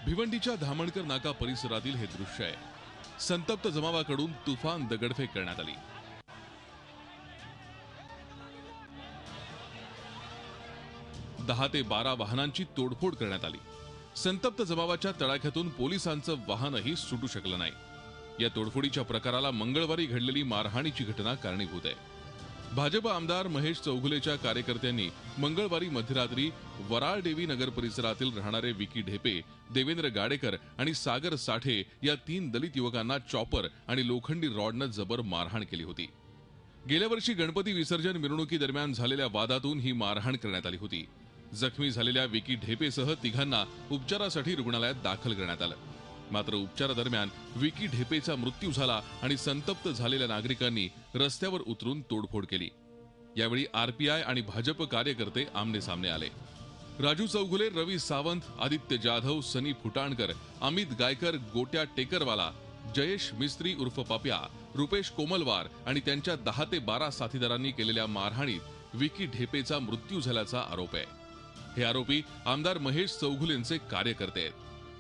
भिवंडीच्या धामणकर नाका परिसरातील हे दृश्य आहे। संतप्त जमावाकडून तुफान दगडफेक करण्यात आली। दहा ते 12 वाहनांची तोडफोड करण्यात आली। संतप्त जमावाच्या तडाख्यातून पोलिसांचं वाहनही सुटू शकलं नाही। या तोडफोडीच्या प्रकाराला मंगळवारी घडलेली मारहाणीची घटना कारणीभूत आहे। भाजप आमदार महेश चौगुलेच्या कार्यकर्त्यांनी मंगळवारी मध्यरात्री वराळदेवी नगर परिसरातील राहणारे विकी ढेपे, देवेंद्र गाडेकर आणि सागर साठे या 3 दलित युवकांना चॉपर आणि लोखंडी रॉडनं जबर मारहाण केली होती। गेल्या वर्षी गणपती विसर्जन मिरवणुकीदरम्यान झालेल्या वादातून ही मारहाण करण्यात आली होती। जखमी झालेल्या विकी ढेपेसह तिघांना उपचारासाठी रुग्णालयात दाखल करण्यात आलं। मात्र उपचारादरम्यान विकी ढेपेचा मृत्यू झाला आणि संतप्त झालेल्या नागरिकांनी रस्त्यावर उतरून तोडफोड केली। यावेळी आरपीआय आणि भाजप कार्यकर्ते आमने-सामने आले। राजू चौगुले, रवी सावंत, आदित्य जाधव, सनी फुटाणकर, अमित गायकर, गोट्या टेकरवाला, जयेश मिस्त्री उर्फ पाप्या, रुपेश कोमलवार आणि त्यांच्या 10 ते 12 साथीदारांनी केलेल्या मारहाणीत विकी ढेपेचा मृत्यू झाल्याचा आरोप आहे। हे आरोपी आमदार महेश चौगुलेंचे कार्यकर्ते आहेत।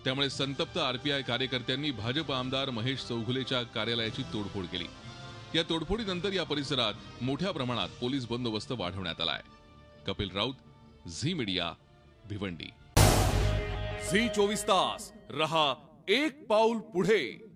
त्यामुळे संतप्त आरपीआय कार्यकर्त्यांनी भाजप आमदार महेश चौगुलेच्या कार्यालयाची तोडफोड केली। या तोडफोडीनंतर या परिसरात मोठ्या प्रमाणात पोलीस बंदोबस्त वाढवण्यात आलाय। Kapil Raut, Zee media, Bhiwandi. Zee 24 तास रहा एक पाऊल पुढे।